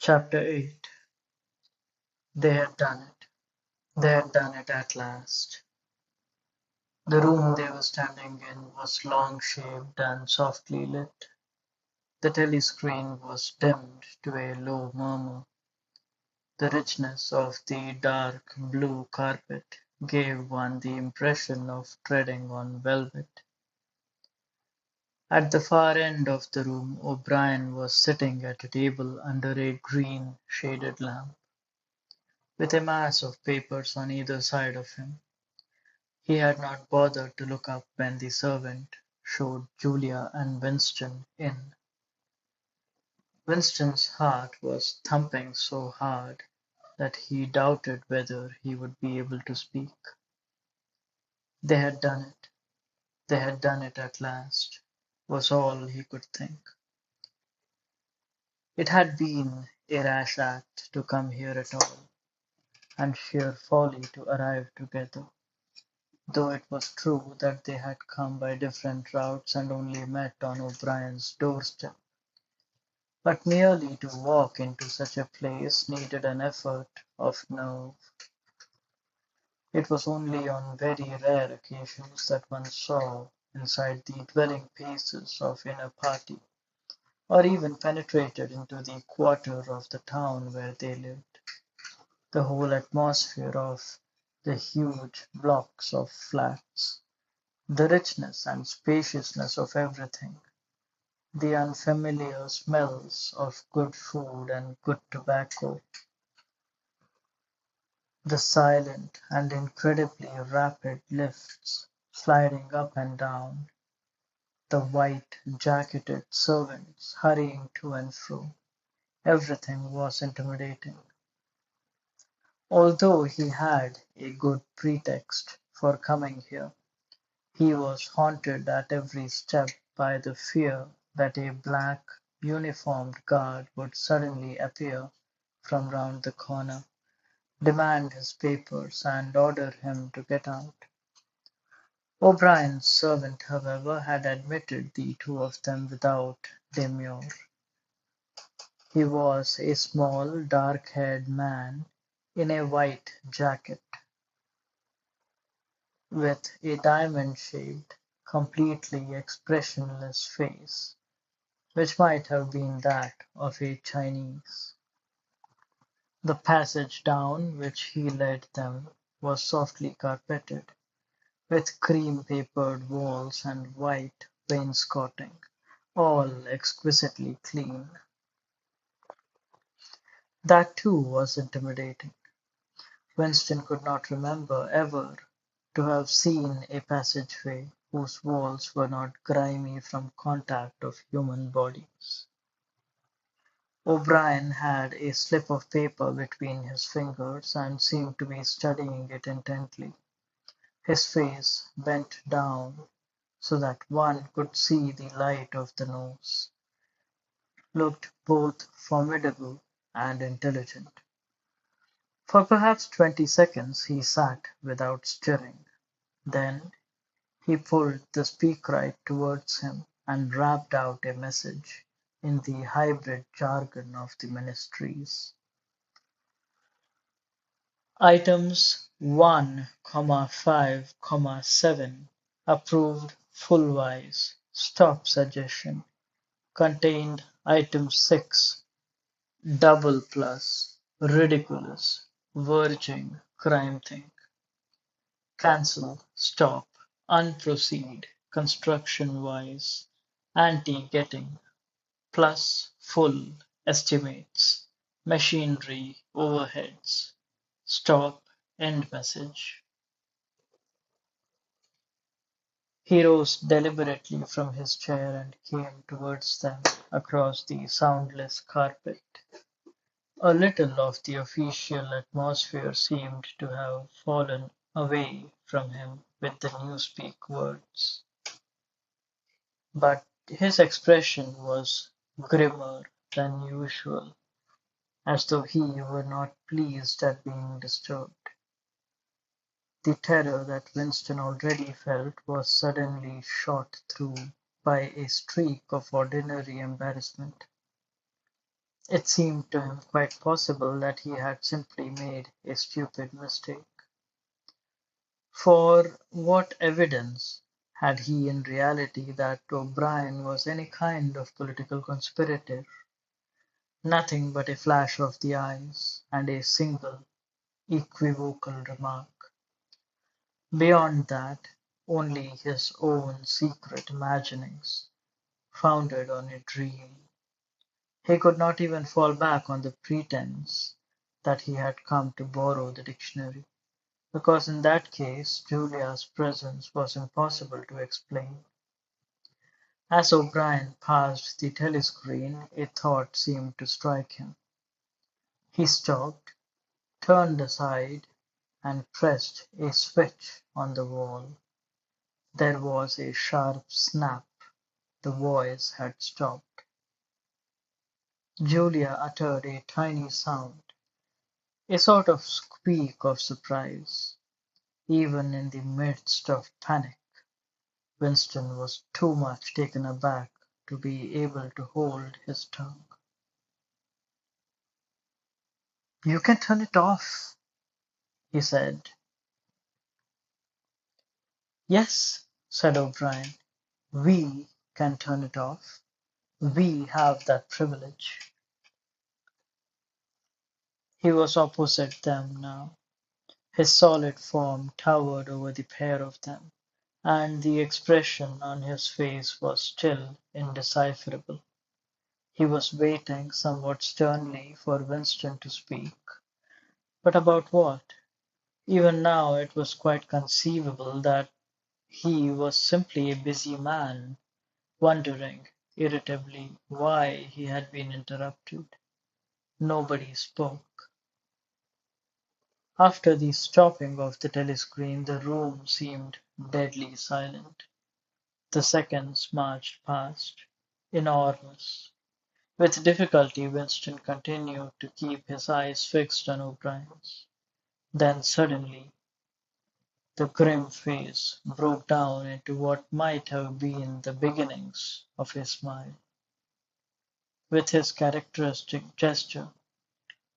Chapter 8. They had done it. They had done it at last. The room they were standing in was long-shaped and softly lit. The telescreen was dimmed to a low murmur. The richness of the dark blue carpet gave one the impression of treading on velvet. At the far end of the room O'Brien was sitting at a table under a green shaded lamp, with a mass of papers on either side of him. He had not bothered to look up when the servant showed Julia and Winston in. Winston's heart was thumping so hard that he doubted whether he would be able to speak. They had done it. They had done it at last, was all he could think. It had been a rash act to come here at all, and sheer folly to arrive together, though it was true that they had come by different routes and only met on O'Brien's doorstep. But merely to walk into such a place needed an effort of nerve. It was only on very rare occasions that one saw inside the dwelling places of inner party, or even penetrated into the quarter of the town where they lived. The whole atmosphere of the huge blocks of flats, the richness and spaciousness of everything, the unfamiliar smells of good food and good tobacco, the silent and incredibly rapid lifts sliding up and down, the white-jacketed servants hurrying to and fro, everything was intimidating. Although he had a good pretext for coming here, he was haunted at every step by the fear that a black uniformed guard would suddenly appear from round the corner, demand his papers, and order him to get out. O'Brien's servant, however, had admitted the two of them without demur. He was a small, dark-haired man in a white jacket, with a diamond-shaped, completely expressionless face, which might have been that of a Chinese. The passage down which he led them was softly carpeted, with cream-papered walls and white wainscoting, all exquisitely clean. That too was intimidating. Winston could not remember ever to have seen a passageway whose walls were not grimy from contact of human bodies. O'Brien had a slip of paper between his fingers and seemed to be studying it intently. His face, bent down so that one could see the light of the nose, looked both formidable and intelligent. For perhaps 20 seconds he sat without stirring. Then he pulled the speakwrite towards him and rapped out a message in the hybrid jargon of the ministries. Items 1, 5, 7 approved full-wise. Stop suggestion. Contained item 6, double plus, ridiculous, verging, crime thing. Cancel, stop, unproceed, construction-wise, anti-getting, plus, full, estimates, machinery, overheads, stop, end message. He rose deliberately from his chair and came towards them across the soundless carpet. A little of the official atmosphere seemed to have fallen away from him with the newspeak words, but his expression was grimmer than usual, as though he were not pleased at being disturbed. The terror that Winston already felt was suddenly shot through by a streak of ordinary embarrassment. It seemed to him quite possible that he had simply made a stupid mistake. For what evidence had he in reality that O'Brien was any kind of political conspirator? Nothing but a flash of the eyes, and a single equivocal remark. Beyond that, only his own secret imaginings, founded on a dream. He could not even fall back on the pretense that he had come to borrow the dictionary, because in that case Julia's presence was impossible to explain. As O'Brien passed the telescreen, a thought seemed to strike him. He stopped, turned aside, and pressed a switch on the wall. There was a sharp snap. The voice had stopped. Julia uttered a tiny sound, a sort of squeak of surprise. Even in the midst of panic, Winston was too much taken aback to be able to hold his tongue. "You can turn it off," he said. "Yes," said O'Brien, "we can turn it off. We have that privilege." He was opposite them now. His solid form towered over the pair of them, and the expression on his face was still indecipherable. He was waiting somewhat sternly for Winston to speak. But about what? Even now it was quite conceivable that he was simply a busy man, wondering irritably why he had been interrupted. Nobody spoke. After the stopping of the telescreen the room seemed deadly silent. The seconds marched past, enormous. With difficulty Winston continued to keep his eyes fixed on O'Brien's. Then suddenly the grim face broke down into what might have been the beginnings of a smile. With his characteristic gesture,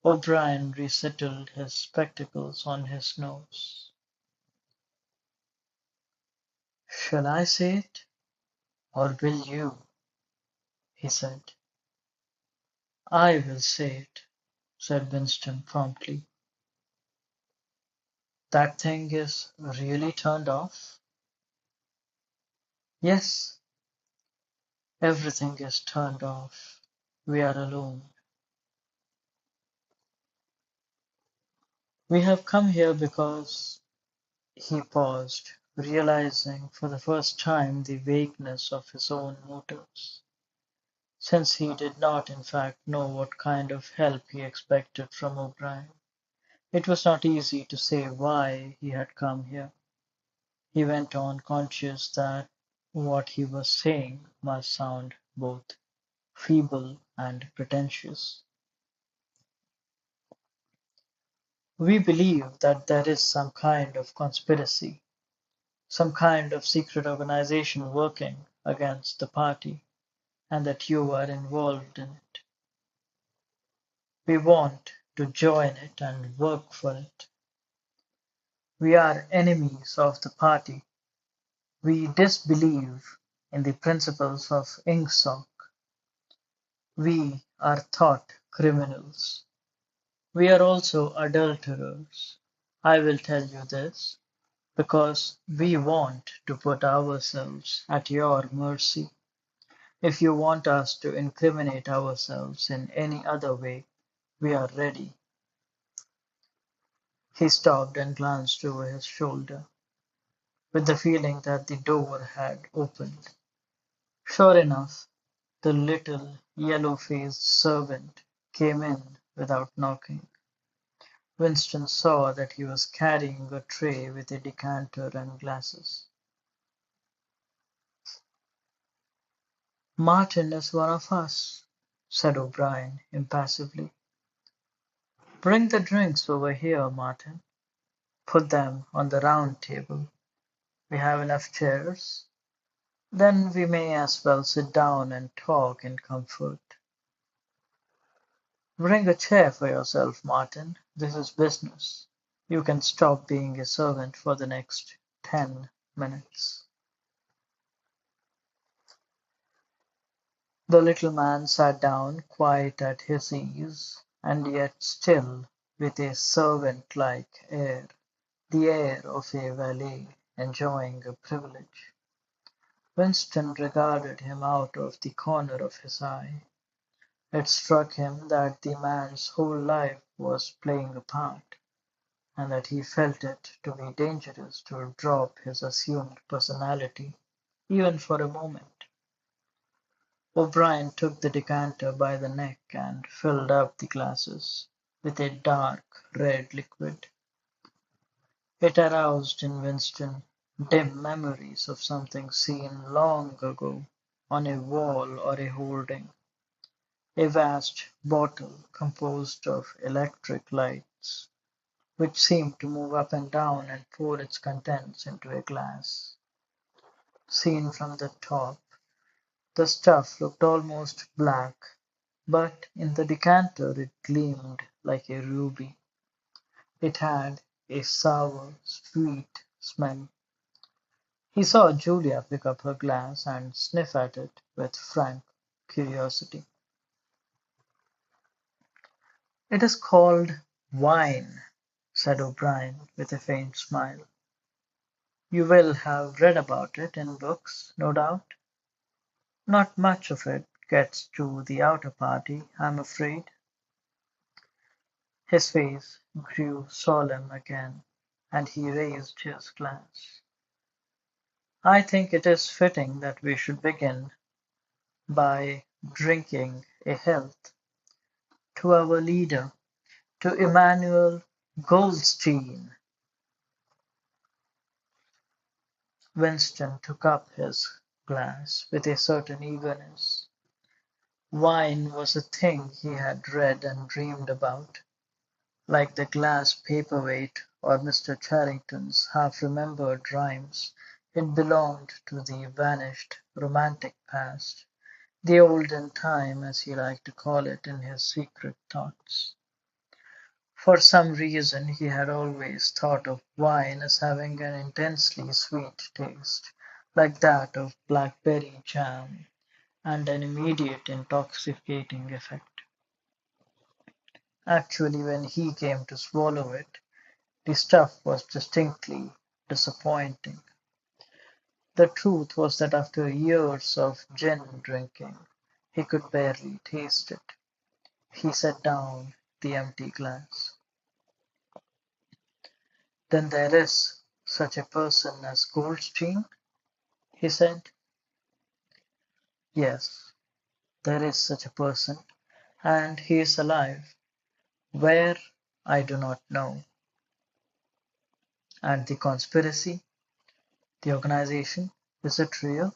O'Brien resettled his spectacles on his nose. "Shall I say it, or will you?" he said. "I will say it," said Winston promptly. "That thing is really turned off?" "Yes, everything is turned off. We are alone. We have come here because—" He paused, realizing for the first time the vagueness of his own motives, since he did not in fact know what kind of help he expected from O'Brien. It was not easy to say why he had come here. He went on, conscious that what he was saying must sound both feeble and pretentious. "We believe that there is some kind of conspiracy, some kind of secret organization working against the party, and that you are involved in it. We want to join it and work for it. We are enemies of the party. We disbelieve in the principles of Ingsoc. We are thought criminals. We are also adulterers. I will tell you this because we want to put ourselves at your mercy. If you want us to incriminate ourselves in any other way, we are ready." He stopped and glanced over his shoulder, with the feeling that the door had opened. Sure enough, the little yellow-faced servant came in without knocking. Winston saw that he was carrying a tray with a decanter and glasses. "Martin is one of us," said O'Brien impassively. "Bring the drinks over here, Martin. Put them on the round table. We have enough chairs. Then we may as well sit down and talk in comfort." Bring a chair for yourself, Martin. This is business. You can stop being a servant for the next 10 minutes. The little man sat down, quite at his ease, and yet still with a servant-like air, the air of a valet enjoying a privilege. Winston regarded him out of the corner of his eye. It struck him that the man's whole life was playing a part, and that he felt it to be dangerous to drop his assumed personality, even for a moment. O'Brien took the decanter by the neck and filled up the glasses with a dark red liquid. It aroused in Winston dim memories of something seen long ago on a wall or a hoarding. A vast bottle composed of electric lights, which seemed to move up and down and pour its contents into a glass. Seen from the top, the stuff looked almost black, but in the decanter it gleamed like a ruby. It had a sour, sweet smell. He saw Julia pick up her glass and sniff at it with frank curiosity. "It is called wine," said O'Brien, with a faint smile. "You will have read about it in books, no doubt. Not much of it gets to the outer party, I'm afraid." His face grew solemn again, and he raised his glass. "I think it is fitting that we should begin by drinking a health to our leader, to Immanuel Goldstein." Winston took up his glass with a certain eagerness. Wine was a thing he had read and dreamed about, like the glass paperweight or Mr. Charrington's half-remembered rhymes. It belonged to the vanished, romantic past, the olden time, as he liked to call it in his secret thoughts. For some reason he had always thought of wine as having an intensely sweet taste, like that of blackberry jam, and an immediate intoxicating effect. Actually, when he came to swallow it, the stuff was distinctly disappointing. The truth was that after years of gin drinking, he could barely taste it. He set down the empty glass. "Then there is such a person as Goldstein?" he said. "Yes, there is such a person, and he is alive. Where, I do not know." "And the conspiracy, the organization, is it real?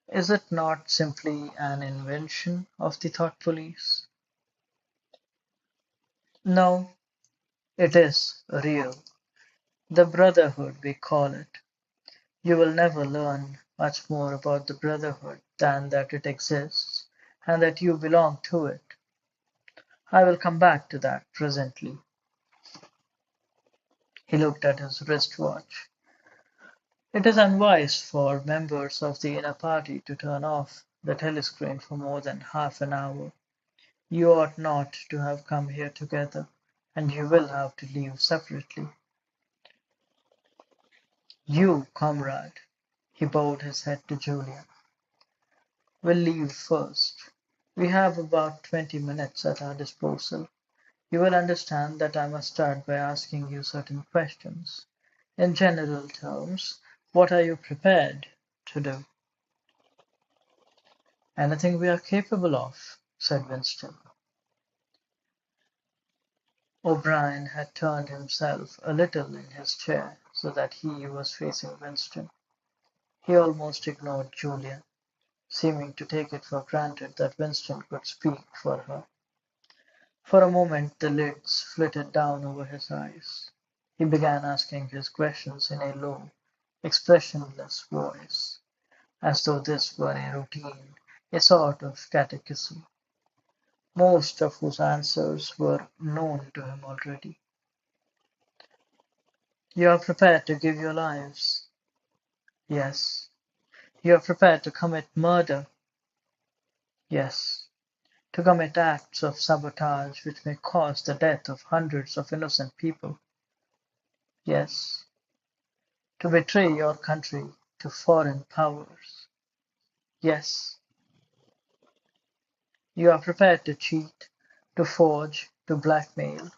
Is it not simply an invention of the thought police?" "No, it is real. The Brotherhood, we call it. You will never learn much more about the Brotherhood than that it exists, and that you belong to it. I will come back to that presently." He looked at his wrist watch. "It is unwise for members of the inner party to turn off the telescreen for more than half an hour. You ought not to have come here together, and you will have to leave separately. You, comrade," he bowed his head to Julia, "will leave first. We have about 20 minutes at our disposal. You will understand that I must start by asking you certain questions. In general terms, what are you prepared to do?" "Anything we are capable of," said Winston. O'Brien had turned himself a little in his chair so that he was facing Winston. He almost ignored Julia, seeming to take it for granted that Winston could speak for her. For a moment the lids flitted down over his eyes. He began asking his questions in a low, expressionless voice, as though this were a routine, a sort of catechism. most of whose answers were known to him already. You are prepared to give your lives. Yes. You are prepared to commit murder. Yes. To commit acts of sabotage which may cause the death of hundreds of innocent people. Yes. To betray your country to foreign powers. Yes. You are prepared to cheat, to forge, to blackmail,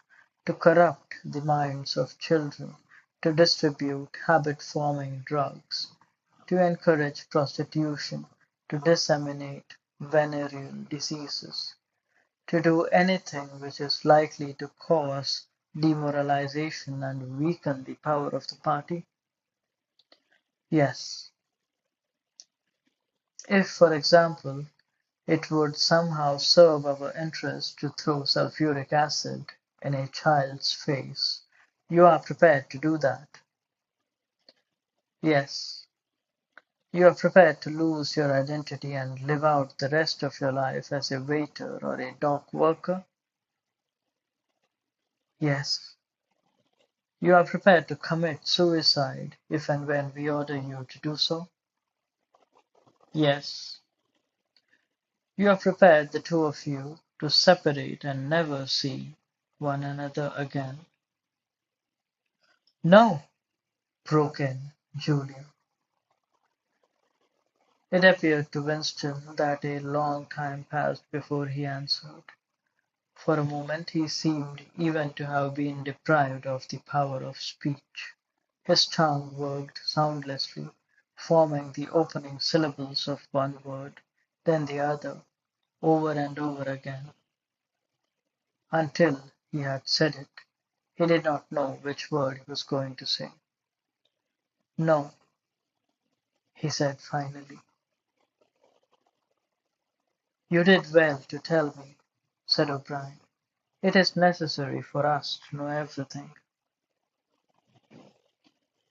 to corrupt the minds of children, to distribute habit-forming drugs, to encourage prostitution, to disseminate venereal diseases, to do anything which is likely to cause demoralization and weaken the power of the party? Yes. If, for example, it would somehow serve our interest to throw sulfuric acid in a child's face, you are prepared to do that. Yes. You are prepared to lose your identity and live out the rest of your life as a waiter or a dock worker? Yes. You are prepared to commit suicide if and when we order you to do so? Yes. You are prepared, the two of you, to separate and never see one another again? No, broke in Julia. It appeared to Winston that a long time passed before he answered. For a moment he seemed even to have been deprived of the power of speech. His tongue worked soundlessly, forming the opening syllables of one word, then the other, over and over again, until he had said it. He did not know which word he was going to say. No, he said finally. You did well to tell me, said O'Brien. It is necessary for us to know everything.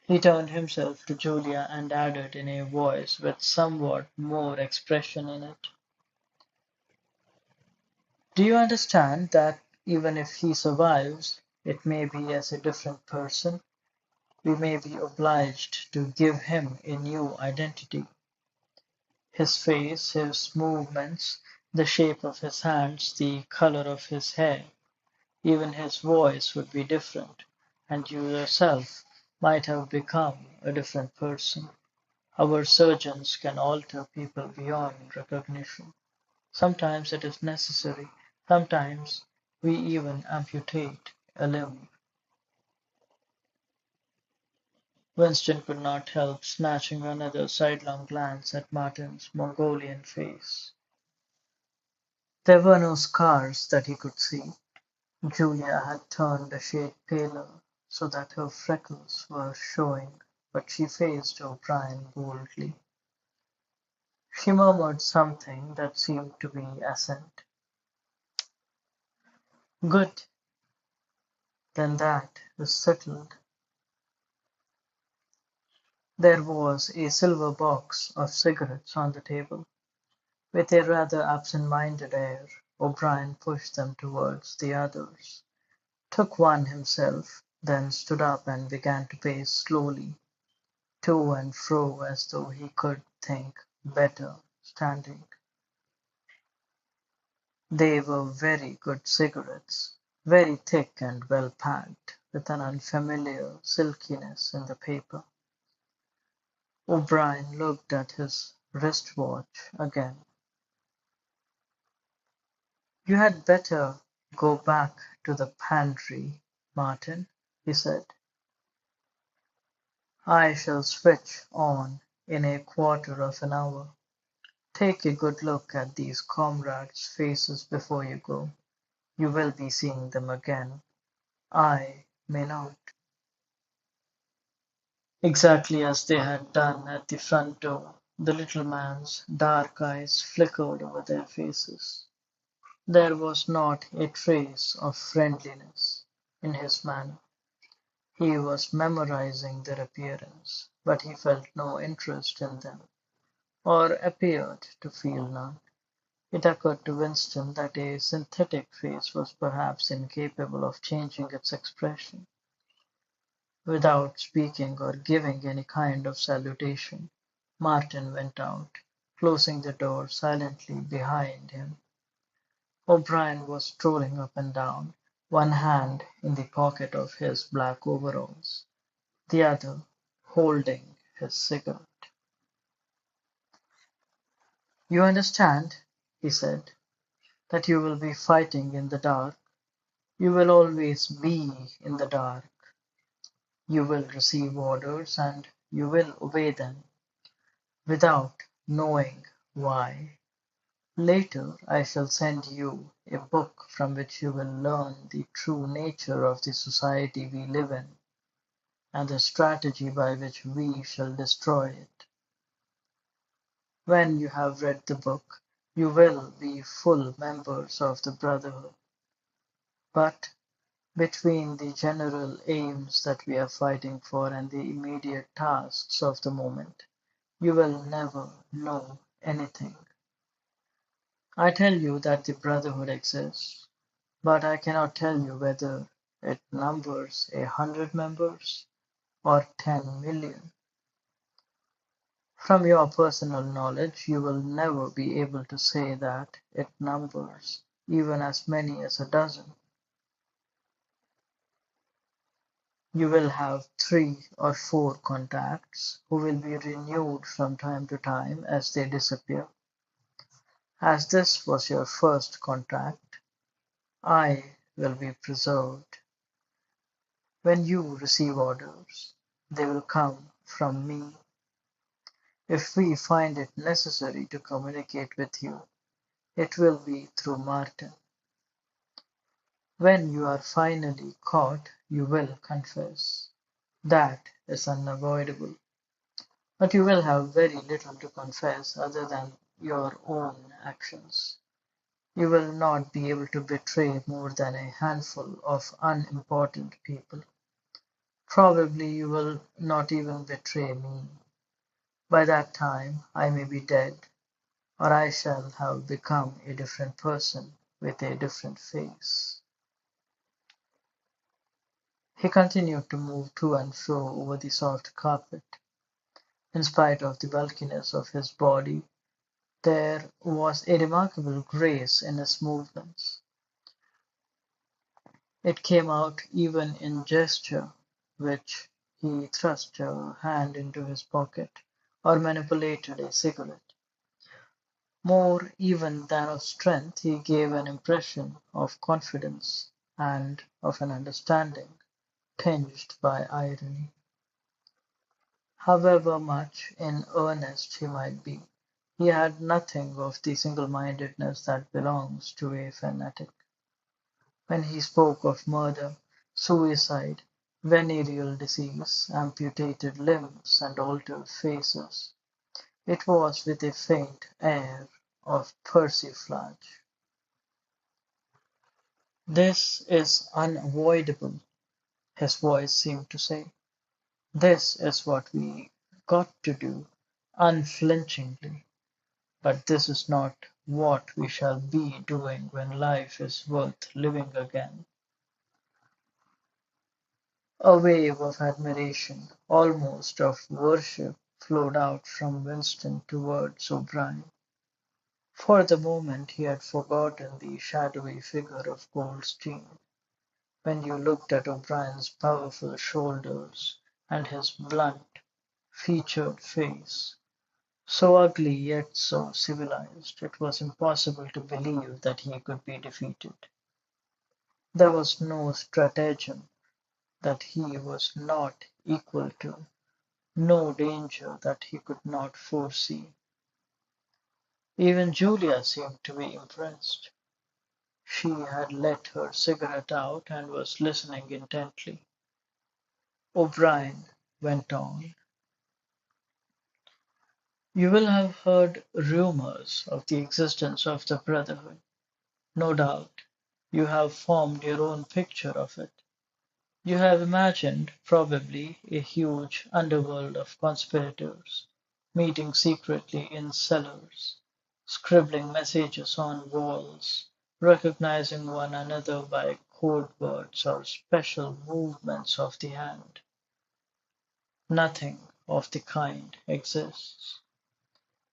He turned himself to Julia and added in a voice with somewhat more expression in it. Do you understand that even if he survives, it may be as a different person? We may be obliged to give him a new identity. His face, his movements, the shape of his hands, the color of his hair, even his voice would be different, and you yourself might have become a different person. Our surgeons can alter people beyond recognition. Sometimes it is necessary, sometimes we even amputate a limb. Winston could not help snatching another sidelong glance at Martin's Mongolian face. There were no scars that he could see. Julia had turned a shade paler, so that her freckles were showing, but she faced O'Brien boldly. She murmured something that seemed to be assent. Good, then that is settled. There was a silver box of cigarettes on the table. With a rather absent-minded air, O'Brien pushed them towards the others, took one himself, then stood up and began to pace slowly to and fro as though he could think better standing. They were very good cigarettes, very thick and well packed, with an unfamiliar silkiness in the paper. O'Brien looked at his wrist-watch again. You had better go back to the pantry, Martin, he said. I shall switch on in a quarter of an hour. Take a good look at these comrades' faces before you go. You will be seeing them again. I may not. Exactly as they had done at the front door, the little man's dark eyes flickered over their faces. There was not a trace of friendliness in his manner. He was memorizing their appearance, but he felt no interest in them, or appeared to feel none. It occurred to Winston that a synthetic face was perhaps incapable of changing its expression. Without speaking or giving any kind of salutation, Martin went out, closing the door silently behind him. O'Brien was strolling up and down, one hand in the pocket of his black overalls, the other holding his cigarette. "You understand," he said, "that you will be fighting in the dark. You will always be in the dark. You will receive orders and you will obey them, without knowing why. Later I shall send you a book from which you will learn the true nature of the society we live in, and the strategy by which we shall destroy it. When you have read the book, you will be full members of the Brotherhood. But between the general aims that we are fighting for and the immediate tasks of the moment, you will never know anything. I tell you that the Brotherhood exists, but I cannot tell you whether it numbers 100 members or 10 million. From your personal knowledge, you will never be able to say that it numbers even as many as a dozen. You will have 3 or 4 contacts who will be renewed from time to time as they disappear. As this was your first contact, I will be preserved. When you receive orders, they will come from me. If we find it necessary to communicate with you, it will be through Martin. When you are finally caught, you will confess. That is unavoidable. But you will have very little to confess other than your own actions. You will not be able to betray more than a handful of unimportant people. Probably you will not even betray me. By that time I may be dead, or I shall have become a different person with a different face. He continued to move to and fro over the soft carpet. In spite of the bulkiness of his body, there was a remarkable grace in his movements. It came out even in gesture, which he thrust a hand into his pocket or manipulated a cigarette. More even than of strength, he gave an impression of confidence and of an understanding, tinged by irony. However much in earnest he might be, he had nothing of the single-mindedness that belongs to a fanatic. When he spoke of murder, suicide, venereal disease, amputated limbs, and altered faces, it was with a faint air of persiflage. "This is unavoidable," his voice seemed to say. "This is what we got to do, unflinchingly. But this is not what we shall be doing when life is worth living again." A wave of admiration, almost of worship, flowed out from Winston towards O'Brien. For the moment he had forgotten the shadowy figure of Goldstein. When you looked at O'Brien's powerful shoulders and his blunt, featured face, so ugly yet so civilized, it was impossible to believe that he could be defeated. There was no stratagem that he was not equal to, no danger that he could not foresee. Even Julia seemed to be impressed. She had let her cigarette out and was listening intently. O'Brien went on. "You will have heard rumors of the existence of the Brotherhood. No doubt you have formed your own picture of it. You have imagined, probably, a huge underworld of conspirators, meeting secretly in cellars, scribbling messages on walls, recognizing one another by code words or special movements of the hand. Nothing of the kind exists.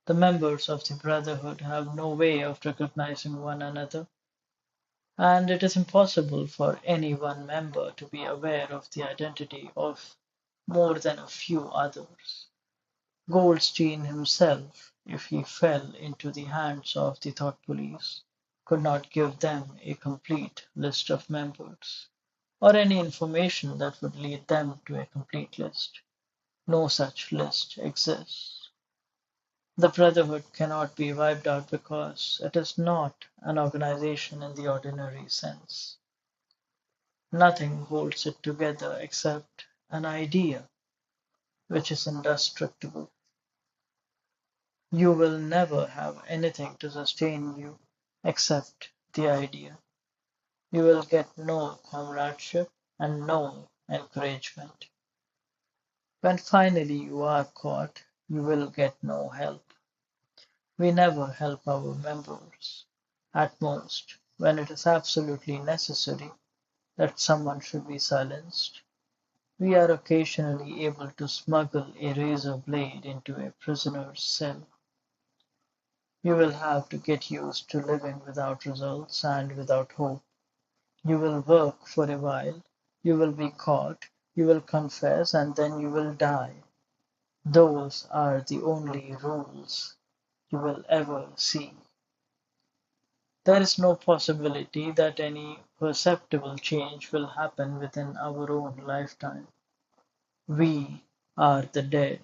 The members of the Brotherhood have no way of recognizing one another, and it is impossible for any one member to be aware of the identity of more than a few others. Goldstein himself, if he fell into the hands of the thought police, could not give them a complete list of members, or any information that would lead them to a complete list. No such list exists. The Brotherhood cannot be wiped out because it is not an organization in the ordinary sense. Nothing holds it together except an idea, which is indestructible. You will never have anything to sustain you except the idea. You will get no comradeship and no encouragement. When finally you are caught, you will get no help. We never help our members. At most, when it is absolutely necessary that someone should be silenced, we are occasionally able to smuggle a razor blade into a prisoner's cell. You will have to get used to living without results and without hope. You will work for a while, you will be caught, you will confess, and then you will die. Those are the only rules you will ever see. There is no possibility that any perceptible change will happen within our own lifetime. We are the dead.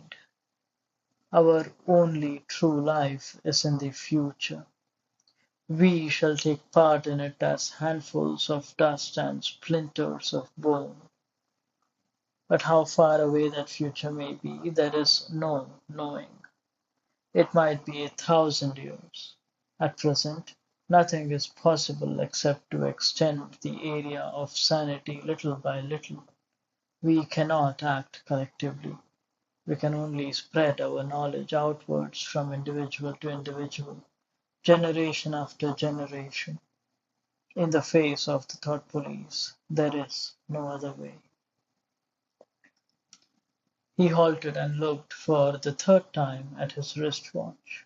Our only true life is in the future. We shall take part in it as handfuls of dust and splinters of bone. But how far away that future may be, there is no knowing. It might be 1,000 years. At present, nothing is possible except to extend the area of sanity little by little. We cannot act collectively. We can only spread our knowledge outwards from individual to individual, generation after generation. In the face of the thought police, there is no other way. He halted and looked for the third time at his wristwatch.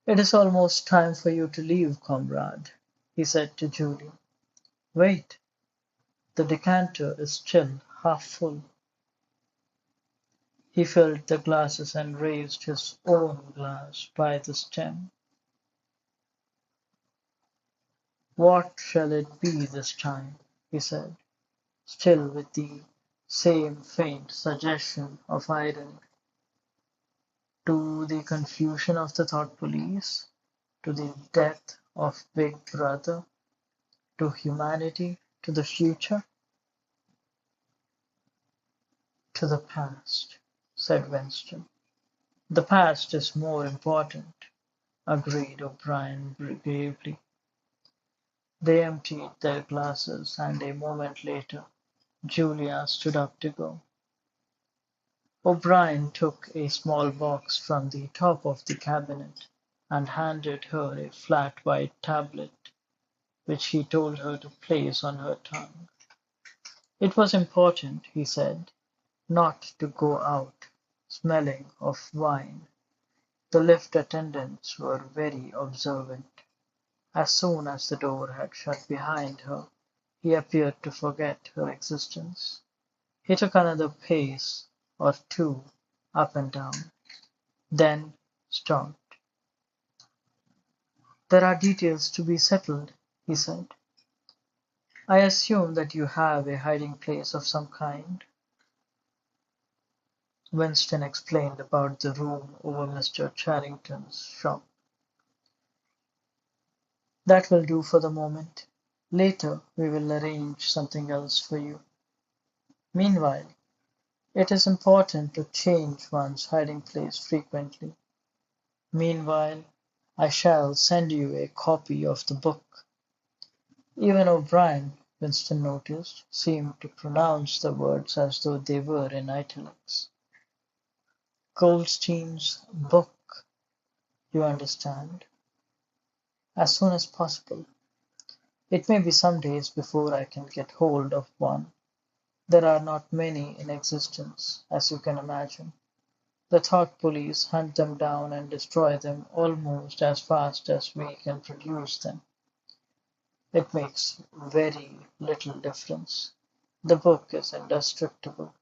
"It is almost time for you to leave, comrade," he said to Julie. "Wait, the decanter is still half full." He filled the glasses and raised his own glass by the stem. "What shall it be this time?" he said, still with the same faint suggestion of irony. To the confusion of the thought police, to the death of Big Brother, to humanity, to the future, to the past, said Winston. "The past is more important," agreed O'Brien gravely. They emptied their glasses, and a moment later Julia stood up to go. O'Brien took a small box from the top of the cabinet and handed her a flat white tablet, which he told her to place on her tongue. It was important, he said, not to go out smelling of wine. The lift attendants were very observant. As soon as the door had shut behind her, he appeared to forget her existence. He took another pace or two up and down, then stopped. "There are details to be settled," he said. "I assume that you have a hiding place of some kind." Winston explained about the room over Mr. Charrington's shop. "That will do for the moment. Later we will arrange something else for you. Meanwhile, it is important to change one's hiding place frequently. Meanwhile, I shall send you a copy of the book." Even O'Brien, Winston noticed, seemed to pronounce the words as though they were in italics. Goldstein's book. You understand? As soon as possible. It may be some days before I can get hold of one. There are not many in existence, as you can imagine. The thought police hunt them down and destroy them almost as fast as we can produce them. It makes very little difference. The book is indestructible.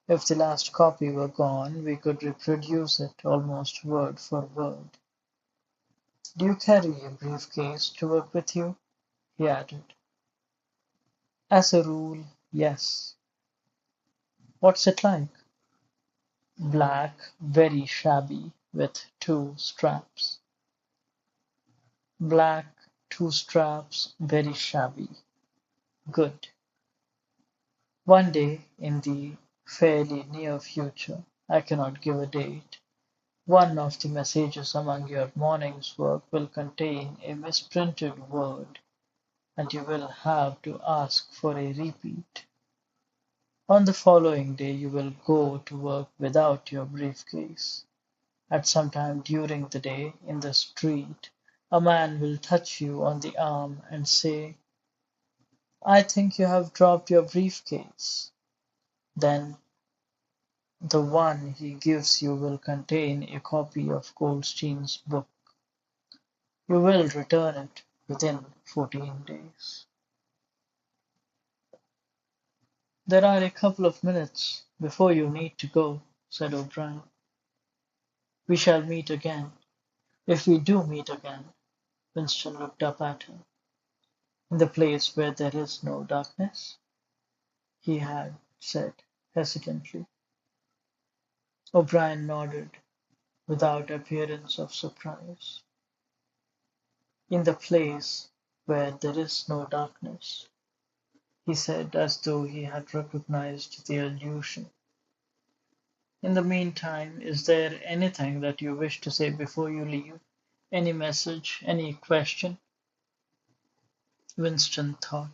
If the last copy were gone, we could reproduce it almost word for word. Do you carry a briefcase to work with you? He added. As a rule, yes. What's it like? Black, very shabby, with two straps. Black, two straps, very shabby. Good. One day in the fairly near future, I cannot give a date, one of the messages among your morning's work will contain a misprinted word, and you will have to ask for a repeat. On the following day you will go to work without your briefcase. At some time during the day, in the street, a man will touch you on the arm and say, I think you have dropped your briefcase. Then the one he gives you will contain a copy of Goldstein's book. You will return it within 14 days. There are a couple of minutes before you need to go, said O'Brien. We shall meet again. If we do meet again, Winston looked up at him. In the place where there is no darkness, he had said hesitantly. O'Brien nodded without appearance of surprise. In the place where there is no darkness, he said as though he had recognized the allusion. In the meantime, is there anything that you wish to say before you leave? Any message? Any question? Winston thought.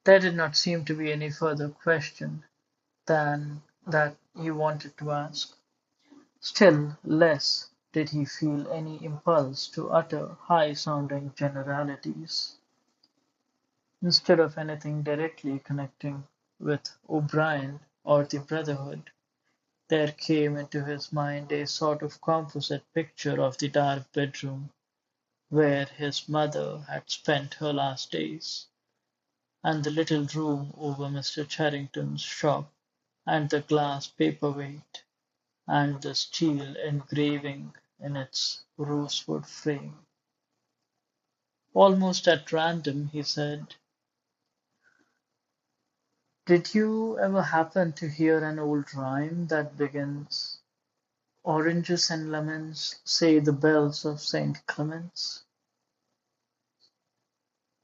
There did not seem to be any further question than that he wanted to ask. Still less did he feel any impulse to utter high-sounding generalities. Instead of anything directly connecting with O'Brien or the Brotherhood, there came into his mind a sort of composite picture of the dark bedroom where his mother had spent her last days, and the little room over Mr. Charrington's shop, and the glass paperweight, and the steel engraving in its rosewood frame. Almost at random, he said, did you ever happen to hear an old rhyme that begins, Oranges and lemons, say the bells of St. Clement's?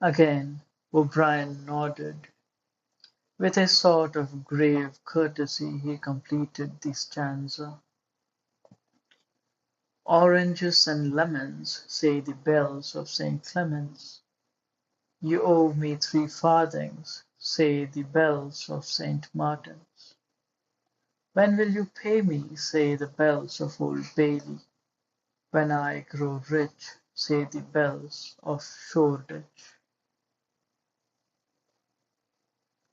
Again O'Brien nodded. With a sort of grave courtesy he completed the stanza. Oranges and lemons, say the bells of St. Clement's. You owe me 3 farthings, say the bells of St. Martin's. When will you pay me, say the bells of Old Bailey. When I grow rich, say the bells of Shoreditch.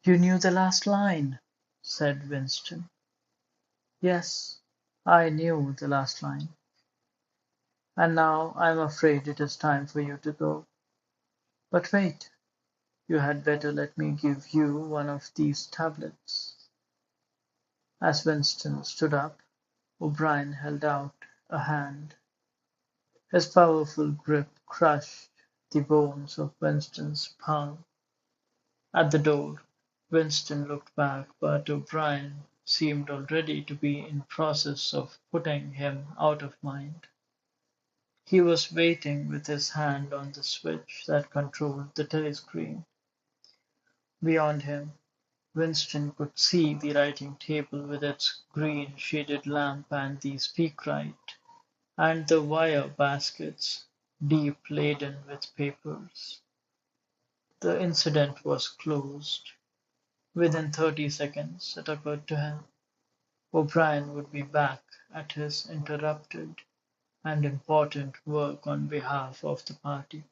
You knew the last line, said Winston. Yes, I knew the last line. And now I'm afraid it is time for you to go. But wait, you had better let me give you one of these tablets. As Winston stood up, O'Brien held out a hand. His powerful grip crushed the bones of Winston's palm. At the door, Winston looked back, but O'Brien seemed already to be in process of putting him out of mind. He was waiting with his hand on the switch that controlled the telescreen. Beyond him, Winston could see the writing table with its green shaded lamp and the speakwrite, and the wire baskets, deep laden with papers. The incident was closed. Within 30 seconds, it occurred to him, O'Brien would be back at his interrupted and important work on behalf of the party.